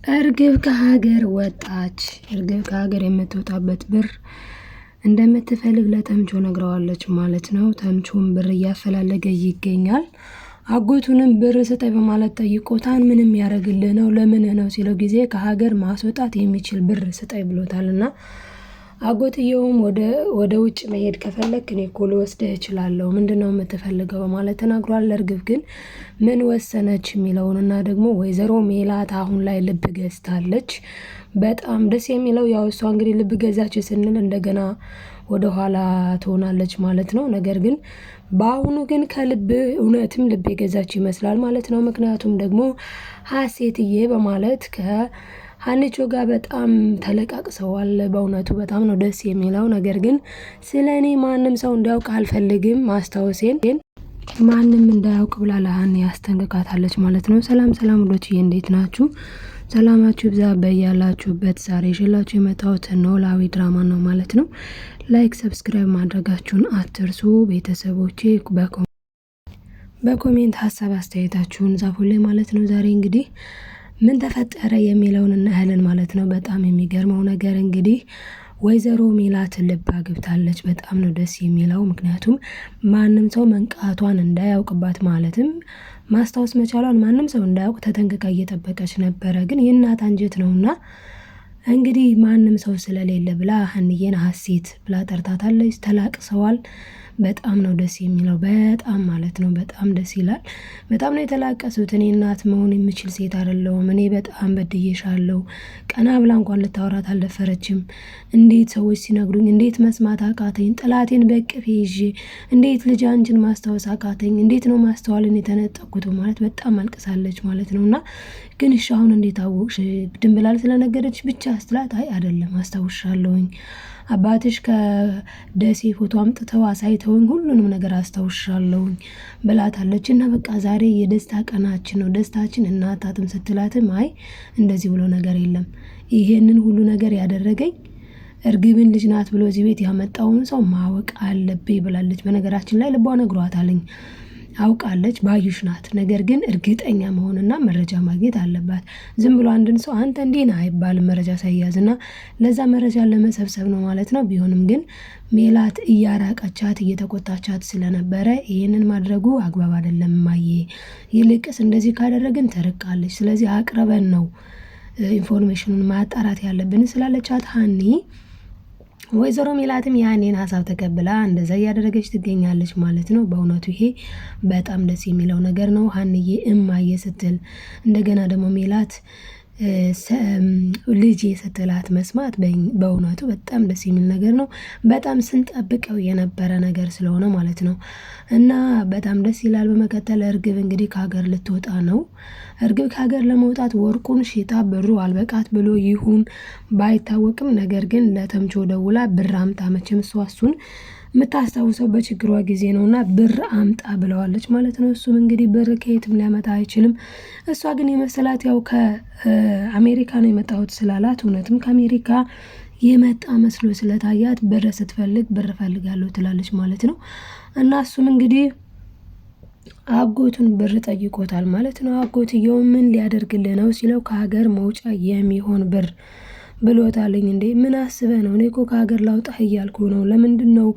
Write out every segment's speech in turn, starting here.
እርግብ ከሀገር ወጣች። እርግብ ከሀገር የምትወጣበት ብር እንደምትፈልግ ለተምቹ ነግረዋለች ማለት ነው። ተምቹም ብር እያፈላለገ ይገኛል። አጎቱንም ብር ስጠኝ በማለት ጠይቆታል። ምንም ያደርግልህ ነው ለምን ነው ሲለው ጊዜ ከሀገር ማስወጣት የሚችል ብር ስጠኝ ብሎታልና አጎትየውም ወደ ውጭ መሄድ ከፈለክ እኔ እኮ ልወስድህ እችላለሁ ምንድነው የምትፈልገው በማለት ተናግሯል። እርግብ ግን ምን ወሰነች የሚለውንና ደግሞ ወይዘሮ ሜላት አሁን ላይ ልብ ገዝታለች። በጣም ደስ የሚለው ያው እሷ እንግዲህ ልብ ገዛች ስንል እንደገና ወደ ኋላ ትሆናለች ማለት ነው። ነገር ግን በአሁኑ ግን ከልብ እውነትም ልብ የገዛች ይመስላል ማለት ነው። ምክንያቱም ደግሞ ሀሴትዬ በማለት ሀኒቾ ጋር በጣም ተለቃቅሰዋል። በእውነቱ በጣም ነው ደስ የሚለው። ነገር ግን ስለኔ ማንም ሰው እንዲያውቅ አልፈልግም ማስታወሴን ማንም እንዳያውቅ ብላ ለሀኒ ያስጠንቅቃታለች ማለት ነው። ሰላም ሰላም ወዶችዬ እንዴት ናችሁ? ሰላማችሁ ይብዛ በያላችሁበት። ዛሬ ይዤላችሁ የመጣሁት ኖላዊ ድራማ ነው ማለት ነው። ላይክ ሰብስክራይብ ማድረጋችሁን አትርሱ ቤተሰቦቼ። በኮሜንት ሀሳብ አስተያየታችሁን ጻፉልኝ ማለት ነው። ዛሬ እንግዲህ ምን ተፈጠረ የሚለውን እናያለን ማለት ነው። በጣም የሚገርመው ነገር እንግዲህ ወይዘሮ ሜላት ልብ አግብታለች። በጣም ነው ደስ የሚለው። ምክንያቱም ማንም ሰው መንቃቷን እንዳያውቅባት ማለትም ማስታወስ መቻሏን ማንም ሰው እንዳያውቅ ተጠንቅቃ እየጠበቀች ነበረ። ግን የእናት አንጀት ነውና እንግዲህ ማንም ሰው ስለሌለ ብላ ሀንዬን ሀሴት ብላ ጠርታታለች። ተላቅሰዋል። በጣም ነው ደስ የሚለው። በጣም ማለት ነው በጣም ደስ ይላል። በጣም ነው የተላቀሱት። እኔ እናት መሆን የምችል ሴት አይደለሁም። እኔ በጣም በድዬሻለሁ። ቀና ብላ እንኳን ልታወራት አልደፈረችም። እንዴት ሰዎች ሲነግሩኝ እንዴት መስማት አቃተኝ? ጥላቴን በቅፌ ይዤ እንዴት ልጅ አንቺን ማስታወስ አቃተኝ? እንዴት ነው ማስተዋልን የተነጠቁት? ማለት በጣም አልቅሳለች ማለት ነው። እና ግን እሺ አሁን እንዴት አወቅሽ? ድንብላል ስለነገረች ብቻ ስትላት አይ አይደለም አስታውሻለሁኝ አባትሽ ከደሴ ፎቶ አምጥተው አሳይተውኝ ሁሉንም ነገር አስታውሻለሁኝ ብላታለች። እና በቃ ዛሬ የደስታ ቀናችን ነው ደስታችን እናታትም ስትላትም አይ እንደዚህ ብሎ ነገር የለም ይሄንን ሁሉ ነገር ያደረገኝ እርግብን ልጅ ናት ብሎ እዚህ ቤት ያመጣውን ሰው ማወቅ አለብኝ ብላለች። በነገራችን ላይ ልቧ ነግሯታለኝ አውቃለች ባዩሽ ናት። ነገር ግን እርግጠኛ መሆንና መረጃ ማግኘት አለባት። ዝም ብሎ አንድን ሰው አንተ እንዲህ ነህ አይባልም መረጃ ሳይያዝና ለዛ መረጃ ለመሰብሰብ ነው ማለት ነው። ቢሆንም ግን ሜላት እያራቀቻት እየተቆጣቻት ስለነበረ ይሄንን ማድረጉ አግባብ አይደለም ማየ ይልቅስ እንደዚህ ካደረግን ተርቃለች። ስለዚህ አቅርበን ነው ኢንፎርሜሽኑን ማጣራት ያለብን ስላለቻት ሀኒ ወይዘሮ ሜላትም ያኔን ሀሳብ ተቀብላ እንደዛ እያደረገች ትገኛለች ማለት ነው። በእውነቱ ይሄ በጣም ደስ የሚለው ነገር ነው። ሀንዬ እማዬ ስትል እንደገና ደግሞ ሜላት ልጅ ስትላት መስማት በእውነቱ በጣም ደስ የሚል ነገር ነው። በጣም ስንጠብቀው የነበረ ነገር ስለሆነ ማለት ነው። እና በጣም ደስ ይላል። በመቀጠል እርግብ እንግዲህ ከሀገር ልትወጣ ነው። እርግብ ከሀገር ለመውጣት ወርቁን ሽጣ ብሩ አልበቃት ብሎ ይሁን ባይታወቅም ነገር ግን ለተምቾ ደውላ ብር አምጣ መቼም እሱን የምታስታውሰው በችግሯ ጊዜ ነውና ብር አምጣ ብለዋለች ማለት ነው። እሱም እንግዲህ ብር ከየትም ሊያመጣ አይችልም። እሷ ግን የመሰላት ያው ከአሜሪካ ነው የመጣሁት ስላላት እውነትም ከአሜሪካ የመጣ መስሎ ስለታያት ብር ስትፈልግ ብር ፈልጋለሁ ትላለች ማለት ነው። እና እሱም እንግዲህ አጎቱን ብር ጠይቆታል ማለት ነው። አጎትየው ምን ሊያደርግልህ ነው ሲለው ከሀገር መውጫ የሚሆን ብር ብሎታለኝ። እንዴ ምን አስበህ ነው? እኔ እኮ ከሀገር ላውጣህ እያልኩ ነው። ለምንድነው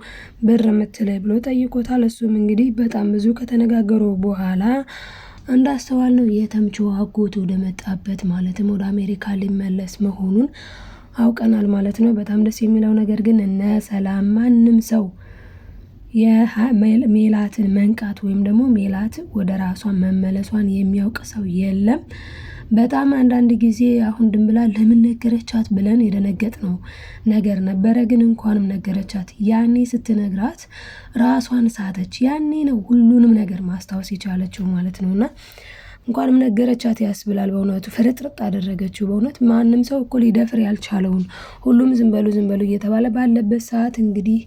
ብር የምትለኝ ብሎ ጠይቆታል። እሱም እንግዲህ በጣም ብዙ ከተነጋገሩ በኋላ እንዳስተዋል ነው የተምቹ አጎቱ ወደ መጣበት ማለትም ወደ አሜሪካ ሊመለስ መሆኑን አውቀናል ማለት ነው። በጣም ደስ የሚለው ነገር ግን እነ ሰላም ማንም ሰው የሜላትን መንቃት ወይም ደግሞ ሜላት ወደ ራሷ መመለሷን የሚያውቅ ሰው የለም። በጣም አንዳንድ ጊዜ አሁን ድንብላል ለምን ነገረቻት ብለን የደነገጥነው ነገር ነበረ። ግን እንኳንም ነገረቻት። ያኔ ስትነግራት ራሷን ሳተች። ያኔ ነው ሁሉንም ነገር ማስታወስ የቻለችው ማለት ነውና እንኳንም ነገረቻት ያስብላል። በእውነቱ ፍርጥርጥ አደረገችው። በእውነት ማንም ሰው እኮ ሊደፍር ያልቻለውን ሁሉም ዝም በሉ እየተባለ ባለበት ሰዓት እንግዲህ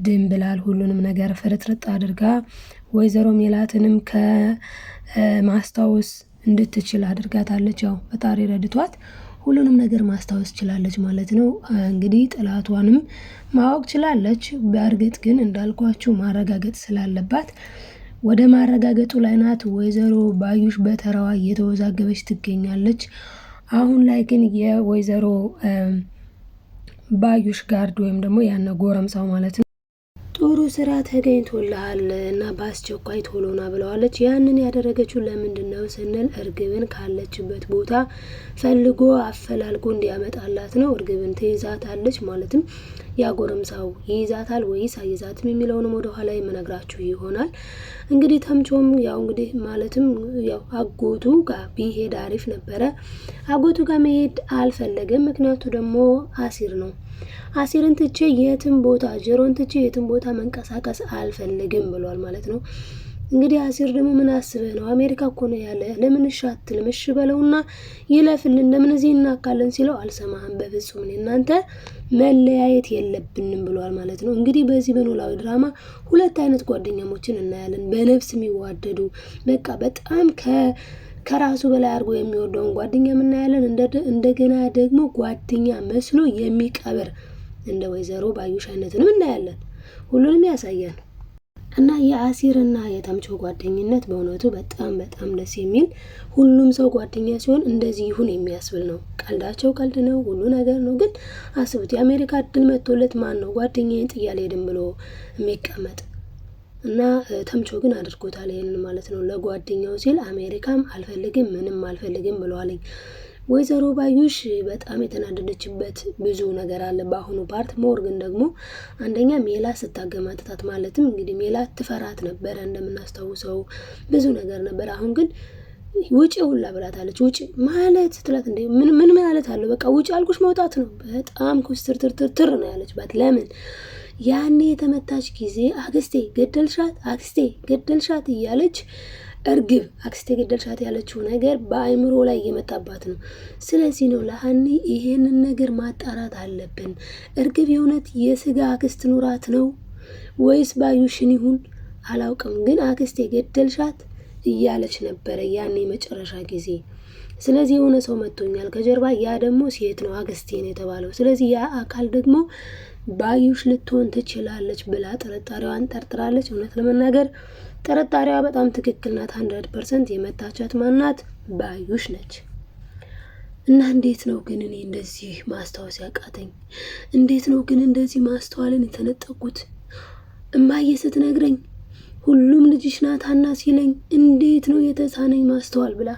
ድንብላል ሁሉንም ነገር ፍርጥርጥ አድርጋ ወይዘሮ ሜላትንም ከማስታወስ እንድትችል አድርጋታለች። ያው ፈጣሪ ረድቷት ሁሉንም ነገር ማስታወስ ችላለች ማለት ነው። እንግዲህ ጥላቷንም ማወቅ ችላለች። በእርግጥ ግን እንዳልኳችሁ ማረጋገጥ ስላለባት ወደ ማረጋገጡ ላይ ናት። ወይዘሮ ባዩሽ በተራዋ እየተወዛገበች ትገኛለች። አሁን ላይ ግን የወይዘሮ ባዩሽ ጋርድ ወይም ደግሞ ያነ ጎረምሳው ማለት ነው ጥሩ ስራ ተገኝቶልሃል እና በአስቸኳይ ቶሎና ብለዋለች። ያንን ያደረገችው ለምንድን ነው ስንል እርግብን ካለችበት ቦታ ፈልጎ አፈላልጎ እንዲያመጣላት ነው። እርግብን ትይዛታለች ማለትም ያጎረምሳው ይይዛታል ወይስ አይዛትም የሚለውንም ወደ ኋላ የምነግራችሁ ይሆናል። እንግዲህ ተምቾም ያው እንግዲህ ማለትም ያው አጎቱ ጋር ቢሄድ አሪፍ ነበረ። አጎቱ ጋር መሄድ አልፈለገም። ምክንያቱ ደግሞ አሲር ነው። አሲርን ትቼ የትም ቦታ ጀሮን ትቼ የትም ቦታ መንቀሳቀስ አልፈልግም ብሏል ማለት ነው። እንግዲህ አሲር ደግሞ ምን አስበህ ነው? አሜሪካ እኮ ነው ያለ፣ ለምን እሺ አትልም? እሺ በለውና ይለፍልን፣ ለምን እዚህ እናካለን ሲለው አልሰማህም፣ በፍጹም እናንተ መለያየት የለብንም ብሏል ማለት ነው። እንግዲህ በዚህ በኖላዊ ድራማ ሁለት አይነት ጓደኛሞችን እናያለን። በነፍስ የሚዋደዱ በቃ በጣም ከራሱ በላይ አድርጎ የሚወደውን ጓደኛ እናያለን። እንደገና ደግሞ ጓደኛ መስሎ የሚቀብር እንደ ወይዘሮ ባዩሽ አይነትንም እናያለን። ሁሉንም ያሳያል። እና የአሲርና የተምቾ ጓደኝነት በእውነቱ በጣም በጣም ደስ የሚል ሁሉም ሰው ጓደኛ ሲሆን እንደዚህ ይሁን የሚያስብል ነው። ቀልዳቸው ቀልድ ነው፣ ሁሉ ነገር ነው። ግን አስቡት የአሜሪካ እድል መጥቶለት ማን ነው ጓደኛዬን ጥዬ አልሄድም ብሎ የሚቀመጥ? እና ተምቾ ግን አድርጎታል ይሄንን ማለት ነው። ለጓደኛው ሲል አሜሪካም አልፈልግም ምንም አልፈልግም ብለዋለኝ። ወይዘሮ ባዩሽ በጣም የተናደደችበት ብዙ ነገር አለ በአሁኑ ፓርት። ሞር ግን ደግሞ አንደኛ ሜላት ስታገማጥታት ማለትም እንግዲህ ሜላት ትፈራት ነበረ እንደምናስታውሰው ብዙ ነገር ነበር። አሁን ግን ውጪ ሁላ ብላታለች። ውጪ ማለት ስትላት እንዴ ምን ማለት አለው? በቃ ውጪ አልኩሽ መውጣት ነው። በጣም ኩስትርትርትር ነው ያለችባት። ለምን ያኔ የተመታች ጊዜ አክስቴ ገደልሻት፣ አክስቴ ገደልሻት እያለች እርግብ አክስቴ ገደልሻት ያለችው ነገር በአይምሮ ላይ እየመጣባት ነው። ስለዚህ ነው ለሀኒ ይሄንን ነገር ማጣራት አለብን። እርግብ የእውነት የስጋ አክስት ኑራት ነው ወይስ ባዩሽን ይሁን አላውቅም፣ ግን አክስቴ ገደልሻት እያለች ነበረ ያኔ መጨረሻ ጊዜ። ስለዚህ የሆነ ሰው መጥቶኛል ከጀርባ፣ ያ ደግሞ ሴት ነው አክስቴ ነው የተባለው። ስለዚህ ያ አካል ደግሞ ባዩሽ ልትሆን ትችላለች ብላ ጥርጣሬዋን ጠርጥራለች። እውነት ለመናገር ጥርጣሬዋ በጣም ትክክል ናት። 100% የመታቻት ማናት? ባዩሽ ነች። እና እንዴት ነው ግን እኔ እንደዚህ ማስታወስ ያቃተኝ? እንዴት ነው ግን እንደዚህ ማስተዋልን የተነጠቁት? እማዬ ስትነግረኝ ሁሉም ልጅሽ ናት ሀና ሲለኝ እንዴት ነው የተሳነኝ ማስተዋል ብላ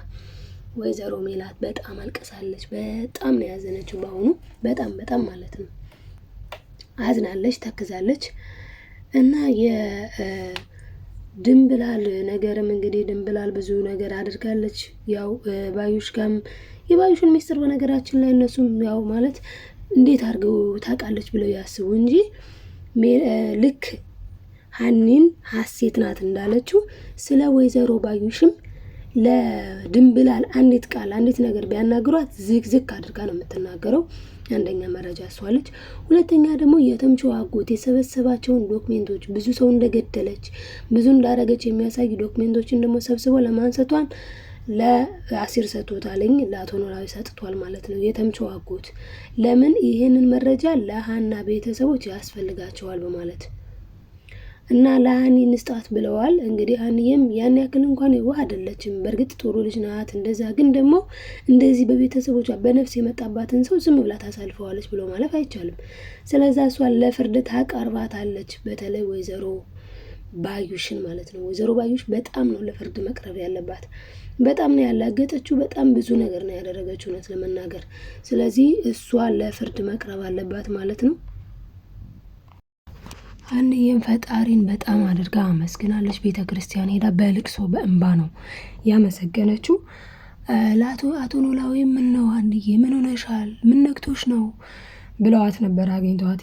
ወይዘሮ ሜላት በጣም አልቀሳለች። በጣም ነው ያዘነችው። በአሁኑ በጣም ማለት ነው አዝናለች፣ ተክዛለች። እና የድንብላል ነገርም እንግዲህ ድንብላል ብዙ ነገር አድርጋለች። ያው ባዩሽ ጋም የባዩሽን ሚስጥር በነገራችን ላይ እነሱም ያው ማለት እንዴት አድርገው ታውቃለች ብለው ያስቡ እንጂ ልክ ሀኒን ሀሴት ናት እንዳለችው ስለ ወይዘሮ ባዩሽም ለድንብላል አንዲት ቃል አንዲት ነገር ቢያናግሯት ዝግዝግ አድርጋ ነው የምትናገረው። አንደኛ መረጃ እሷለች። ሁለተኛ ደግሞ የተምቾ አጎት የሰበሰባቸውን ዶክሜንቶች ብዙ ሰው እንደገደለች ብዙ እንዳረገች የሚያሳይ ዶክሜንቶችን ደግሞ ሰብስቦ ለማንሰቷን ለአሲር ሰጥቶታልኝ፣ ለአቶ ኖላዊ ሰጥቷል ማለት ነው የተምቾ አጎት። ለምን ይሄንን መረጃ ለሀና ቤተሰቦች ያስፈልጋቸዋል በማለት እና ለሀኒ ንስጣት ብለዋል። እንግዲህ ሀኒዬም ያን ያክል እንኳን የዋህ አይደለችም። በእርግጥ ጥሩ ልጅ ናት። እንደዛ ግን ደግሞ እንደዚህ በቤተሰቦቿ በነፍስ የመጣባትን ሰው ዝም ብላ ታሳልፈዋለች ብሎ ማለፍ አይቻልም። ስለዛ እሷን ለፍርድ ታቀርባታለች። በተለይ ወይዘሮ ባዩሽን ማለት ነው። ወይዘሮ ባዩሽ በጣም ነው ለፍርድ መቅረብ ያለባት። በጣም ነው ያላገጠችው። በጣም ብዙ ነገር ነው ያደረገችው እውነት ለመናገር። ስለዚህ እሷ ለፍርድ መቅረብ አለባት ማለት ነው። ሀኒዬም ፈጣሪን በጣም አድርጋ አመስግናለች። ቤተ ክርስቲያን ሄዳ በልቅሶ በእንባ ነው ያመሰገነችው። አቶ ኖላዊ ምን ነው ሀኒዬ ምን ሆነሻል? ምን ነክቶሽ ነው ብለዋት ነበር አግኝተዋት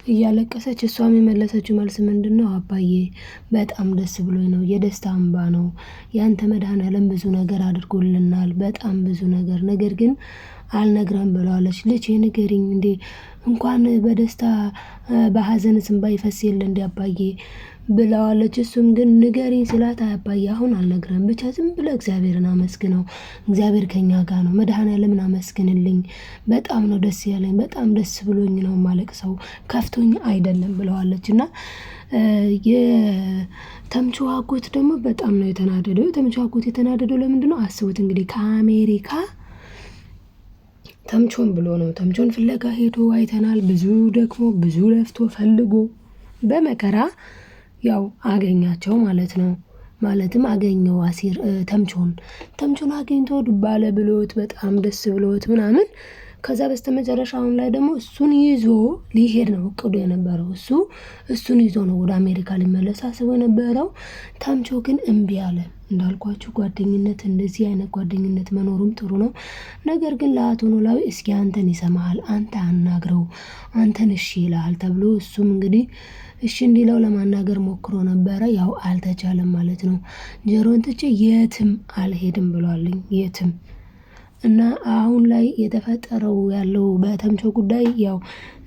እያለቀሰች። እሷም የመለሰችው መልስ ምንድን ነው? አባዬ በጣም ደስ ብሎኝ ነው፣ የደስታ እንባ ነው። ያንተ መድኃኔዓለም ብዙ ነገር አድርጎልናል፣ በጣም ብዙ ነገር ግን አልነግረም ብለዋለች። ልጅ ንገሪኝ እንዴ እንኳን በደስታ በሀዘን እንባ ይፈስ የለ እንዴ አባዬ ብለዋለች። እሱም ግን ንገሪኝ ስላት አባዬ አሁን አልነግረም፣ ብቻ ዝም ብለህ እግዚአብሔርን አመስግነው፣ እግዚአብሔር ከኛ ጋር ነው፣ መድኃኔዓለምን አመስግንልኝ፣ በጣም ነው ደስ ያለኝ፣ በጣም ደስ ብሎኝ ነው ማለቅሰው፣ ከፍቶኝ አይደለም ብለዋለች። እና የተምቾ አጎት ደግሞ በጣም ነው የተናደደው። የተምቾ አጎት የተናደደው ለምንድን ነው? አስቡት እንግዲህ ከአሜሪካ ተምቾን ብሎ ነው። ተምቾን ፍለጋ ሄዶ አይተናል። ብዙ ደግሞ ብዙ ለፍቶ ፈልጎ በመከራ ያው አገኛቸው ማለት ነው። ማለትም አገኘው አሲር ተምቾን አግኝቶ ዱባለ ብሎት በጣም ደስ ብሎት ምናምን ከዛ በስተመጨረሻ አሁን ላይ ደግሞ እሱን ይዞ ሊሄድ ነው እቅዱ የነበረው። እሱን ይዞ ነው ወደ አሜሪካ ሊመለስ አስቦ የነበረው። ተምቾ ግን እምቢ አለ። እንዳልኳችሁ ጓደኝነት እንደዚህ አይነት ጓደኝነት መኖሩም ጥሩ ነው። ነገር ግን ለአቶ ኖላዊ እስኪ አንተን ይሰማሃል፣ አንተ አናግረው፣ አንተን እሺ ይልሃል ተብሎ እሱም እንግዲህ እሺ እንዲለው ለማናገር ሞክሮ ነበረ። ያው አልተቻለም ማለት ነው። ጀሮን ትቼ የትም አልሄድም ብሏልኝ የትም እና አሁን ላይ የተፈጠረው ያለው በተምቾ ጉዳይ ያው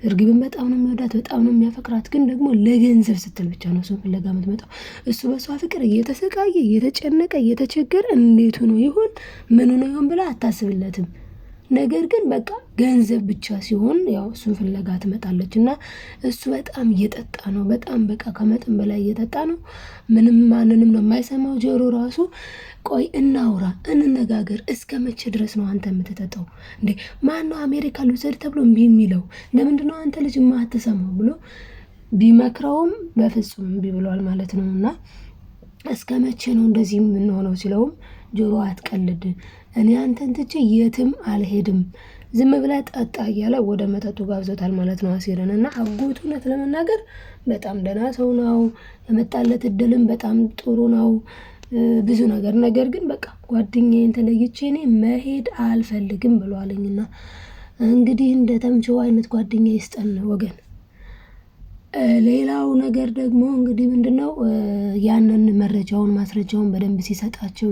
እርግብን በጣም ነው የሚወዳት፣ በጣም ነው የሚያፈቅራት። ግን ደግሞ ለገንዘብ ስትል ብቻ ነው እሱን ፍለጋ የምትመጣው። እሱ በሷ ፍቅር እየተሰቃየ እየተጨነቀ እየተቸገረ እንዴት ሆኖ ይሆን ምን ሆኖ ይሆን ብላ አታስብለትም። ነገር ግን በቃ ገንዘብ ብቻ ሲሆን ያው እሱን ፍለጋ ትመጣለች። እና እሱ በጣም እየጠጣ ነው፣ በጣም በቃ ከመጠን በላይ እየጠጣ ነው። ምንም ማንንም ነው የማይሰማው። ጆሮ ራሱ ቆይ እናውራ እንነጋገር፣ እስከ መቼ ድረስ ነው አንተ የምትጠጣው እንዴ? ማነው አሜሪካ ልውሰድ ተብሎ እምቢ የሚለው? ለምንድነው አንተ ልጅ የማትሰማው ብሎ ቢመክረውም በፍጹም እምቢ ብሏል ማለት ነው። እና እስከ መቼ ነው እንደዚህ የምንሆነው ሲለውም ጆሮ አትቀልድ፣ እኔ አንተን ትቼ የትም አልሄድም፣ ዝም ብለህ ጠጣ እያለ ወደ መጠጡ ጋብዞታል ማለት ነው አሲርን። እና አጎቱ እውነት ለመናገር በጣም ደህና ሰው ነው። የመጣለት እድልም በጣም ጥሩ ነው፣ ብዙ ነገር ግን በቃ ጓደኛዬን ተለይቼ እኔ መሄድ አልፈልግም ብሏልኝና እንግዲህ እንደ ተምቾ አይነት ጓደኛ ይስጠን ወገን። ሌላው ነገር ደግሞ እንግዲህ ምንድነው ያንን መረጃውን ማስረጃውን በደንብ ሲሰጣቸው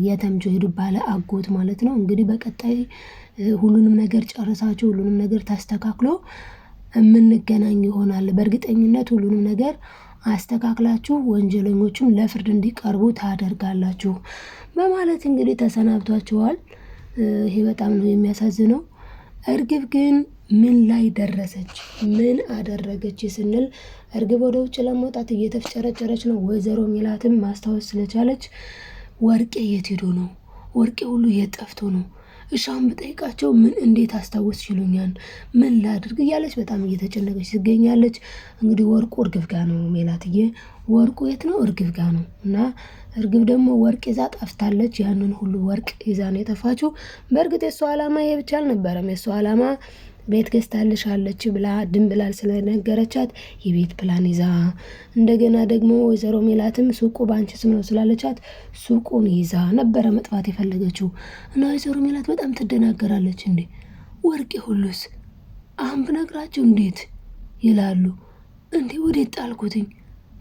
የተምቾ የዱባለ አጎት ማለት ነው። እንግዲህ በቀጣይ ሁሉንም ነገር ጨርሳችሁ ሁሉንም ነገር ታስተካክሎ የምንገናኝ ይሆናል። በእርግጠኝነት ሁሉንም ነገር አስተካክላችሁ ወንጀለኞቹም ለፍርድ እንዲቀርቡ ታደርጋላችሁ በማለት እንግዲህ ተሰናብቷቸዋል። ይሄ በጣም ነው የሚያሳዝነው። እርግብ ግን ምን ላይ ደረሰች? ምን አደረገች ስንል እርግብ ወደ ውጭ ለመውጣት እየተፍጨረጨረች ነው። ወይዘሮ ሜላትም ማስታወስ ስለቻለች ወርቄ የት ሄዶ ነው? ወርቄ ሁሉ የት ጠፍቶ ነው? እሻም ብጠይቃቸው ምን እንዴት አስታውስ ይሉኛል፣ ምን ላድርግ እያለች በጣም እየተጨነቀች ትገኛለች። እንግዲህ ወርቁ እርግብ ጋር ነው። ሜላትዬ ወርቁ የት ነው? እርግብ ጋር ነው። እና እርግብ ደግሞ ወርቅ ይዛ ጠፍታለች። ያንን ሁሉ ወርቅ ይዛ ነው የጠፋችው። በእርግጥ የሷ ዓላማ ይሄ ብቻ አልነበረም። የሷ ዓላማ ቤት ገዝታልሻለች ብላ ድንብላል ስለነገረቻት የቤት ፕላን ይዛ እንደገና ደግሞ ወይዘሮ ሜላትም ሱቁ ባንቺ ስም ነው ስላለቻት ሱቁን ይዛ ነበረ መጥፋት የፈለገችው። እና ወይዘሮ ሜላት በጣም ትደናገራለች። እንዴ ወርቄ ሁሉስ አሁን ብነግራቸው እንዴት ይላሉ? እንዴ ወዴት ጣልኩትኝ?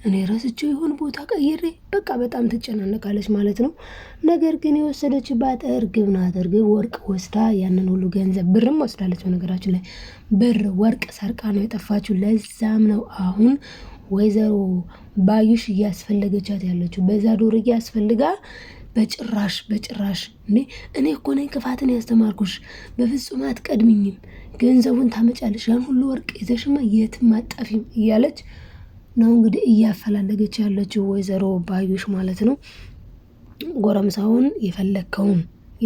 እኔ ረስቼው ይሆን ቦታ ቀይሬ? በቃ በጣም ትጨናነቃለች ማለት ነው። ነገር ግን የወሰደችባት እርግብ ናት። እርግብ ወርቅ ወስዳ ያንን ሁሉ ገንዘብ ብርም ወስዳለች። በነገራችን ላይ ብር ወርቅ ሰርቃ ነው የጠፋችው። ለዛም ነው አሁን ወይዘሮ ባዩሽ እያስፈለገቻት ያለችው። በዛ ዶር እያስፈልጋ በጭራሽ እኔ እኮ ነኝ ክፋትን ያስተማርኩሽ፣ በፍጹም አትቀድሚኝም፣ ገንዘቡን ታመጫለሽ፣ ያን ሁሉ ወርቅ ይዘሽማ የትም አጠፊም እያለች ነው እንግዲህ እያፈላለገች ያለችው ወይዘሮ ባዩሽ ማለት ነው። ጎረምሳውን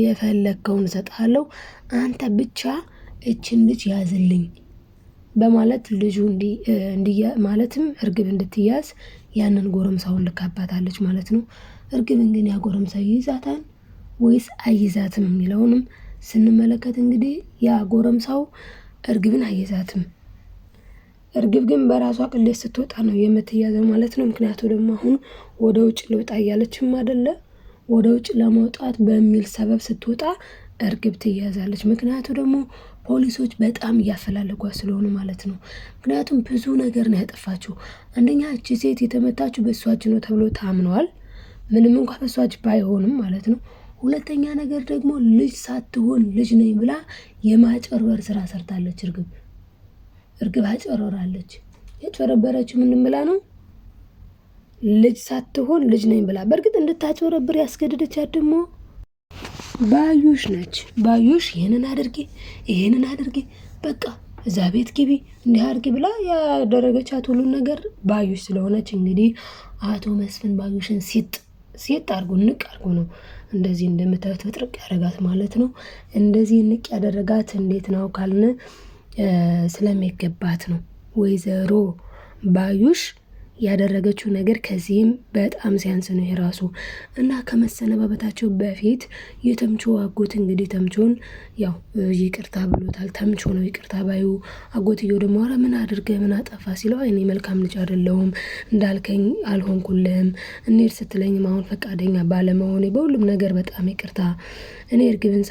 የፈለከውን እሰጥሃለሁ፣ አንተ ብቻ እችን ልጅ ያዝልኝ በማለት ልጁ ማለትም እርግብ እንድትያዝ ያንን ጎረምሳውን ልካባታለች ማለት ነው። እርግብን ግን ያ ጎረምሳ ይይዛታል ወይስ አይዛትም የሚለውንም ስንመለከት እንግዲህ ያ ጎረምሳው እርግብን አይዛትም። እርግብ ግን በራሷ ቅሌት ስትወጣ ነው የምትያዘው ማለት ነው። ምክንያቱ ደግሞ አሁን ወደ ውጭ ልውጣ እያለችም አይደለ? ወደ ውጭ ለመውጣት በሚል ሰበብ ስትወጣ እርግብ ትያዛለች። ምክንያቱ ደግሞ ፖሊሶች በጣም እያፈላለጓት ስለሆኑ ማለት ነው። ምክንያቱም ብዙ ነገር ነው ያጠፋችው። አንደኛ እቺ ሴት የተመታችው በእሷ እጅ ነው ተብሎ ታምነዋል። ምንም እንኳን በእሷ እጅ ባይሆንም ማለት ነው። ሁለተኛ ነገር ደግሞ ልጅ ሳትሆን ልጅ ነኝ ብላ የማጭበርበር ስራ ሰርታለች። እርግብ አጭበርበራለች። ያጭበረበረችው ምን ብላ ነው? ልጅ ሳትሆን ልጅ ነኝ ብላ። በእርግጥ እንድታጭበረብር ያስገደደቻት ደግሞ ባዩሽ ነች። ባዩሽ ይሄንን አድርጌ በቃ እዛ ቤት ግቢ እንዲህ አድርጊ ብላ ያደረገቻት ሁሉን ነገር ባዩሽ ስለሆነች እንግዲህ አቶ መስፍን ባዩሽን ሲጥ አርጎ ንቅ አርጎ ነው እንደዚህ እንደምታዩት ፍጥርቅ ያደረጋት ማለት ነው። እንደዚህ ንቅ ያደረጋት እንዴት ነው ካልን ስለሚገባት ነው። ወይዘሮ ባዩሽ ያደረገችው ነገር ከዚህም በጣም ሲያንስ ነው የራሱ እና ከመሰነባበታቸው በፊት የተምቾ አጎት እንግዲህ ተምቾን ያው ይቅርታ ብሎታል። ተምቾ ነው ይቅርታ ባዩ። አጎትየው ደግሞ ኧረ ምን አድርገ ምን አጠፋ ሲለው እኔ መልካም ልጅ አይደለሁም እንዳልከኝ አልሆንኩልህም፣ እንሂድ ስትለኝም አሁን ፈቃደኛ ባለመሆኔ በሁሉም ነገር በጣም ይቅርታ። እኔ እርግብን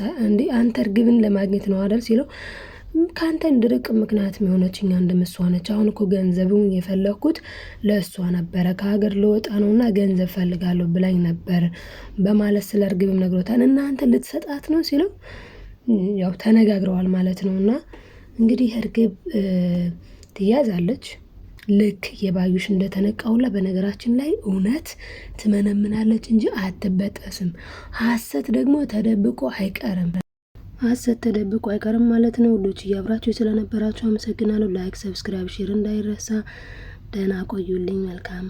አንተ እርግብን ለማግኘት ነው አይደል ሲለው ከአንተ እንድርቅ ምክንያት የሆነችኝ አንድም እሷ ነች። አሁን እኮ ገንዘቡን የፈለኩት ለእሷ ነበረ፣ ከሀገር ልወጣ ነውና ገንዘብ ፈልጋለሁ ብላኝ ነበር በማለት ስለ እርግብም ነግሮታል። እናንተ ልትሰጣት ነው ሲለው ያው ተነጋግረዋል ማለት ነው። እና እንግዲህ እርግብ ትያዛለች ልክ የባዩሽ እንደተነቃውላ። በነገራችን ላይ እውነት ትመነምናለች እንጂ አትበጠስም። ሐሰት ደግሞ ተደብቆ አይቀርም። ሐሰት ተደብቆ አይቀርም ማለት ነው። ውዶች እያብራችሁ ስለነበራችሁ አመሰግናለሁ። ላይክ፣ ሰብስክራይብ፣ ሼር እንዳይረሳ። ደህና ቆዩልኝ። መልካም